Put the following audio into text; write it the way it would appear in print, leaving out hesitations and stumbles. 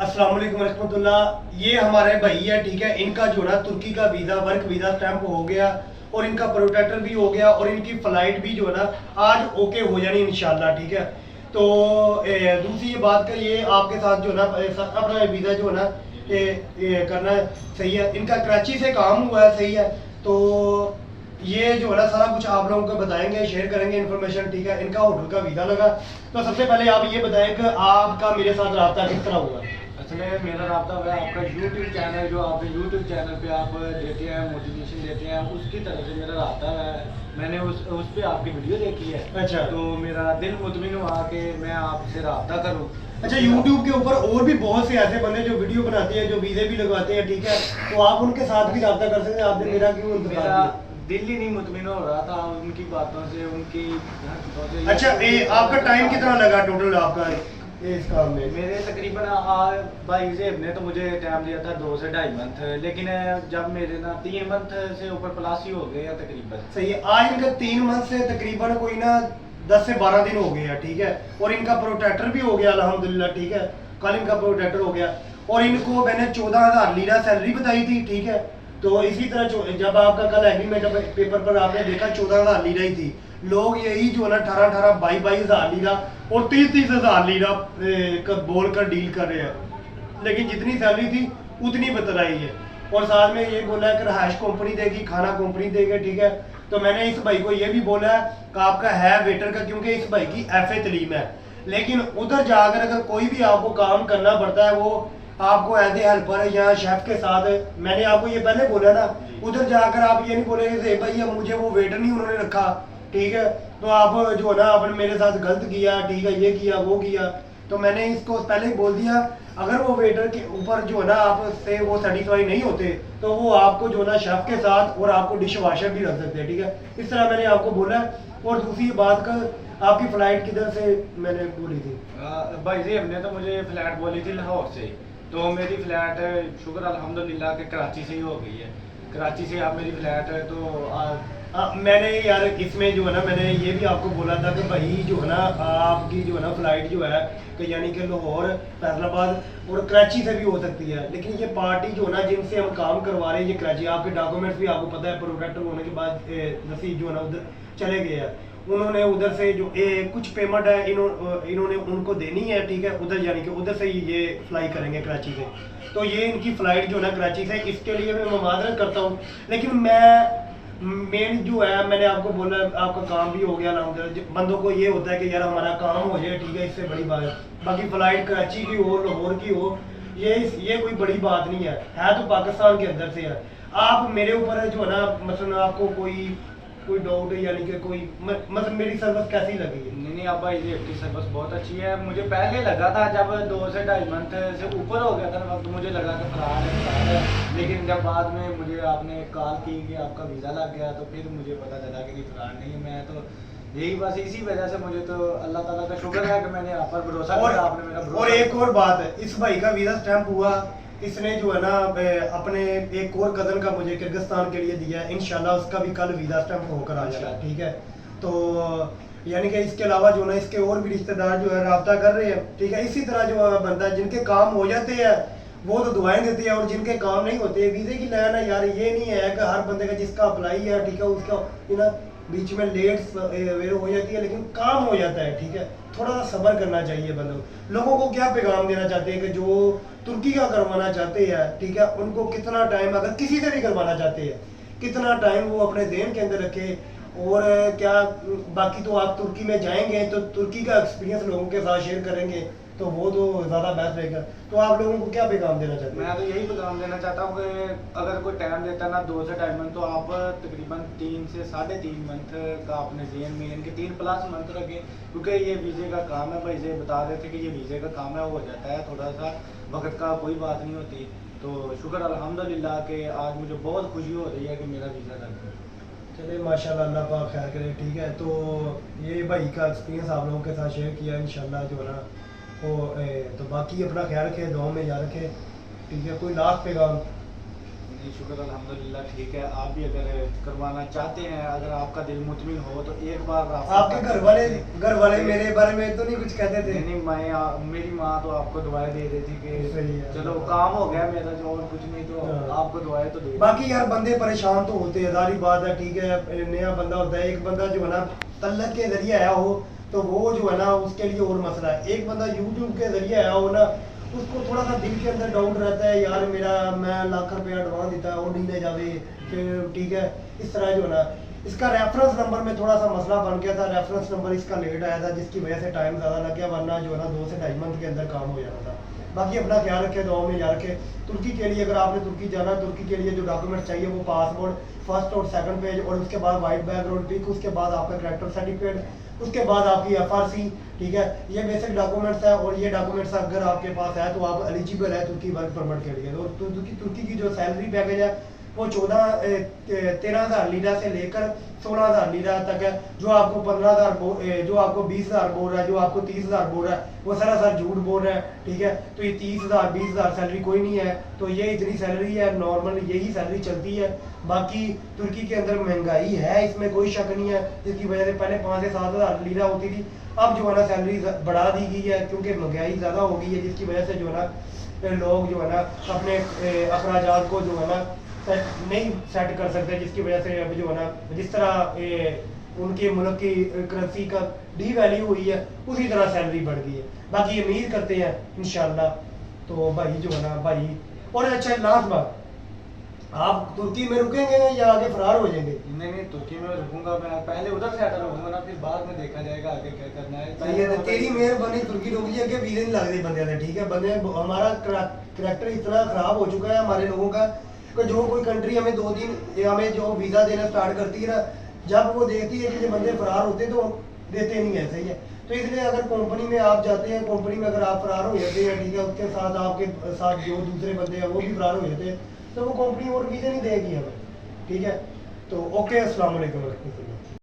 अस्सलाम वालेकुम रहमतुल्लाह। ये हमारे भाई है, ठीक है। इनका जो ना तुर्की का वीज़ा, वर्क वीज़ा स्टैंप हो गया और इनका प्रोटेक्टर भी हो गया और इनकी फ़्लाइट भी जो है ना आज ओके हो जानी इंशाल्लाह, ठीक है। तो दूसरी ये बात का ये आपके साथ जो ना अपना वीज़ा जो है ना करना सही है। इनका कराची से काम हुआ है, सही है। तो ये जो है ना सारा कुछ आप लोगों को बताएंगे, शेयर करेंगे इन्फॉर्मेशन, ठीक है। इनका होटल का वीज़ा लगा। तो सबसे पहले आप ये बताएं कि आपका मेरे साथ रब्ता किस तरह हुआ? असल में मेरा रब्ता हुआ है आपका यूट्यूब चैनल, जो आपके यूट्यूब चैनल पे आप देते हैं, मोटिवेशन देते हैं, उसकी तरफ से मेरा रब्ता है। मैंने उस पे आपकी वीडियो देखी है। अच्छा। तो मेरा दिल मुतमिन हुआ कि मैं आपसे रब्ता करूं। अच्छा, यूट्यूब के ऊपर और भी बहुत से ऐसे बंदे जो वीडियो बनाते हैं, जो वीज़े भी लगवाते हैं, ठीक है। तो आप उनके साथ भी रब्ता कर सकते हैं। आपने मेरा क्यों इंतजार मेरा किया? दिल ही नहीं मुतमिन हो रहा था उनकी बातों से, उनकी हरकतों से। अच्छा, आपका टाइम कितना लगा टोटल आपका इस काम में? मेरे तकरीबन भाई जेब ने तो मुझे टाइम दिया था 2 से 2.5 मंथ, लेकिन जब मेरे ना 3 मंथ से ऊपर प्लस ही हो गए हैं तकरीबन। सही है। आज इनका 3 मंथ से तकरीबन कोई ना 10 से 12 दिन हो गए हैं, ठीक है। और इनका प्रोटेक्टर भी हो गया अल्हम्दुलिल्लाह, ठीक है। कल इनका प्रोटेक्टर हो गया और इनको मैंने 14,000 लीरा सैलरी बताई थी, ठीक है। तो इसी तरह जब आपका कल एग्रीमेंट पेपर पर आपने देखा 14,000 लीरा ही थी। लोग यही जो है ना 18-18, 22,000 लीरा और 30-30,000 लीरा बोल कर डील कर रहे हैं। लेकिन जितनी सैलरी थी उतनी बतलाई है। और साथ में ये बोला है कि रहायश कंपनी देगी, खाना कंपनी देगी, ठीक है। तो मैंने इस भाई को ये भी बोला है कि आपका है वेटर का, क्योंकि इस भाई की FA तलीम है। लेकिन उधर जाकर अगर कोई भी आपको काम करना पड़ता है, वो आपको एज ए हेल्पर या शेफ के साथ, मैंने आपको ये पहले बोला ना, उधर जाकर आप ये नहीं बोलेंगे भाई मुझे वो वेटर नहीं उन्होंने रखा, ठीक है। तो आप जो है ना आपने मेरे साथ गलत किया, ठीक है, ये किया वो किया। तो मैंने इसको पहले ही बोल दिया, अगर वो वेटर के ऊपर जो है ना आपसे वो सेटिस्फाई नहीं होते तो वो आपको जो है ना शेफ के साथ और आपको डिश वाशर भी रख सकते हैं, ठीक है। इस तरह मैंने आपको बोला। और दूसरी बात का, आपकी फ्लाइट किधर से मैंने बोली थी? भाई जी हमने तो मुझे फ्लैट बोली थी लाहौर से, तो मेरी फ्लैट शुक्र अल्हम्दुलिल्लाह के कराची से ही हो गई है। कराची से आप मेरी फ्लैट है तो मैंने यार इसमें जो है ना मैंने ये भी आपको बोला था कि भाई जो है ना आपकी जो है ना फ्लाइट जो है कि यानी कि लाहौर, फैसलाबाद और कराची से भी हो सकती है। लेकिन ये पार्टी जो है ना जिनसे हम काम करवा रहे हैं ये कराची, आपके डॉक्यूमेंट्स भी आपको पता है, प्रोटेक्टर होने के बाद नसीब जो है ना उधर चले गए हैं। उन्होंने उधर से जो कुछ पेमेंट है इन्होंने उनको देनी है, ठीक है। उधर यानी कि उधर से ही ये फ्लाई करेंगे कराची से। तो ये इनकी फ़्लाइट जो है ना कराची से, इसके लिए मैं माजरत करता हूँ। लेकिन मेन जो है मैंने आपको बोला आपका काम भी हो गया ना, उधर बंदों को ये होता है कि यार हमारा काम हो जाए, ठीक है, इससे बड़ी बात है। बाकी फ़्लाइट कराची की हो, लाहौर की हो, ये कोई बड़ी बात नहीं है तो पाकिस्तान के अंदर से है। आप मेरे ऊपर है जो है ना, मतलब आपको कोई डाउट है, यानी कि कोई मतलब मेरी सर्विस कैसी लगी है? नहीं नहीं अब्बा, ये आपकी सर्विस बहुत अच्छी है। मुझे पहले लगा था जब 2 से 2.5 मंथ से ऊपर हो गया था ना, वक्त मुझे लगा कि फरार है। लेकिन जब बाद में मुझे आपने कॉल की कि आपका वीज़ा लग गया, तो फिर मुझे पता चला कि फरार नहीं है। मैं तो यही बस इसी वजह से मुझे तो अल्लाह ताला का शुक्र है कि मैंने आप पर भरोसा किया, आपने मेरा भरोसा। और एक और बात है, इस भाई का वीज़ा स्टैंप हुआ, इसने जो है ना अपने एक और कज़न का मुझे किर्गिस्तान के लिए दिया है। इंशाल्लाह उसका भी कल वीज़ा स्टैंप होकर आ जाएगा, ठीक है। तो यानी कि इसके अलावा जो ना इसके और भी रिश्तेदार जो है रब्ता कर रहे हैं, ठीक है। इसी तरह जो बंदा जिनके काम हो जाते हैं वो तो दुआएं देते हैं, और जिनके काम नहीं होते वीज़े की लाइन है यार। ये नहीं है कि हर बंदे का जिसका अप्लाई है, ठीक है, उसका बीच में लेट वेर हो जाती है, लेकिन काम हो जाता है, ठीक है। थोड़ा सा सब्र करना चाहिए बंदों। लोगों को क्या पैगाम देना चाहते हैं कि जो तुर्की का करवाना चाहते हैं, ठीक है, उनको कितना टाइम, अगर किसी से भी करवाना चाहते हैं, कितना टाइम वो अपने ज़हन के अंदर रखे। और क्या, बाकी तो आप तुर्की में जाएंगे तो तुर्की का एक्सपीरियंस लोगों के साथ शेयर करेंगे तो वो तो ज़्यादा बेस्ट रहेगा। तो आप लोगों को क्या पैगाम देना चाहते हैं? मैं तो यही पैगाम देना चाहता हूँ कि अगर कोई टाइम देता है ना 2 से 2.5 मंथ, तो आप तकरीबन 3 से 3.5 मंथ का अपने जेन में, इनके 3+ मंथ रखें। क्योंकि ये वीज़े का काम है, भाई ये बता रहे थे कि ये वीज़े का काम है, हो जाता है थोड़ा सा वक्त का, कोई बात नहीं होती। तो शुक्र अल्हम्दुलिल्लाह कि आज मुझे बहुत खुशी हो रही है कि मेरा वीज़ा लग गया। चलिए माशाल्लाह, अल्लाह पाक खैर करे, ठीक है। तो ये भाई का एक्सपीरियंस आप लोगों के साथ शेयर किया, इंशाल्लाह जो है ना वो तो बाकी अपना ख्याल रखें, दुआ में याद रखें, ठीक है। कोई लास्ट पैगाम? नहीं, शुक्र अल्हम्दुलिल्लाह ठीक है। आप भी अगर करवाना चाहते हैं, अगर आपका दिल मुतमिन हो तो एक बार आपके घर वाले मेरे बारे में तो नहीं कुछ कहते थे? नहीं, मेरी माँ तो आपको दुआएं दे रही थी कि सही है। चलो काम हो गया मेरा, जो और कुछ नहीं तो हाँ। आपको दुआएं तो दे। बाकी यार बंदे परेशान तो होते हैं, सारी बात है, ठीक है। नया बंदा होता है, एक बंदा जो है ना तल्लक के जरिए आया हो तो वो जो है ना उसके लिए और मसला है। एक बंदा यूट्यूब के जरिए आया हो ना, उसको थोड़ा सा दिल के अंदर डाउट रहता है, यार मेरा मैं लाख रुपया एडवांस देता है और नहीं जावे फिर, ठीक है। इस तरह जो है ना इसका रेफरेंस नंबर में थोड़ा सा मसला बन गया था, रेफरेंस नंबर इसका लेट आया था जिसकी वजह से टाइम ज़्यादा लग गया, वरना जो है ना 2 से 2.5 मंथ के अंदर काम हो जाना था। बाकी अपना ख्याल रखें, दुआ में याद रखें। तुर्की के लिए अगर आपने तुर्की जाना, तुर्की के लिए जो डॉक्यूमेंट चाहिए वो पासपोर्ट फर्स्ट और सेकंड पेज, और उसके बाद वाइट बैकग्राउंड पिक, उसके बाद आपका कैरेक्टर सर्टिफिकेट, उसके बाद आपकी FRC, ठीक है। ये बेसिक डॉक्यूमेंट्स है, और ये डॉक्यूमेंट्स अगर आपके पास है तो आप एलिजिबल है तुर्की वर्क परमिट के लिए। और तुर्की की जो सैलरी पैकेज है वो 13,000 लीरा से लेकर 16,000 लीरा तक है। जो आपको 15,000 जो आपको 20,000 बोल रहा है, जो आपको 30,000 बोल रहा है, वो सरासर झूठ बोल रहा है, ठीक है। तो ये 30,000 20,000 सैलरी कोई नहीं है, तो ये इतनी सैलरी है, नॉर्मल यही सैलरी चलती है। बाकी तुर्की के अंदर महंगाई है, इसमें कोई शक नहीं है, जिसकी वजह से पहले 5 से 7,000 लीरा होती थी, अब जो है ना सैलरी बढ़ा दी गई है क्योंकि महंगाई ज़्यादा हो गई है, जिसकी वजह से जो है ना लोग जो है ना अपने अखराजात को जो है ना नहीं सेट कर सकते, जिसकी वजह से अब जो है ना जिस तरह उनके मुल्क की करेंसी का डी वैल्यू हुई है उसी तरह सैलरी बढ़ गई है। बाकी उम्मीद करते हैं इंशाल्लाह। तो भाई जो है ना भाई, और अच्छा लास्ट बात, आप तुर्की में रुकेंगे या आगे फरार हो जाएंगे? नहीं, तुर्की में रुकूंगा मैं, पहले उधर सेटल होऊंगा ना, फिर बाद में देखा जाएगा आगे क्या करना है। सही है, तेरी मेहरबानी तुर्की रोक ली, अगे वीज़े नहीं लगते बंदे ने, ठीक है। बंदे हमारा करैक्टर इतना खराब हो चुका है हमारे लोगों का कि जो कोई कंट्री हमें 2 दिन हमें जो वीज़ा देना स्टार्ट करती है ना, जब वो देखती है कि ये बंदे फरार होते तो देते नहीं है, सही है। तो इसलिए अगर कंपनी में आप जाते हैं, कंपनी में अगर आप फरार हो जाते हैं, ठीक है, उसके साथ आपके साथ जो दूसरे बंदे हैं वो भी फरार हो जाते हैं, तो वो कंपनी और वीज़े नहीं देगी हमें, ठीक है। तो ओके, अस्सलाम वालेकुम।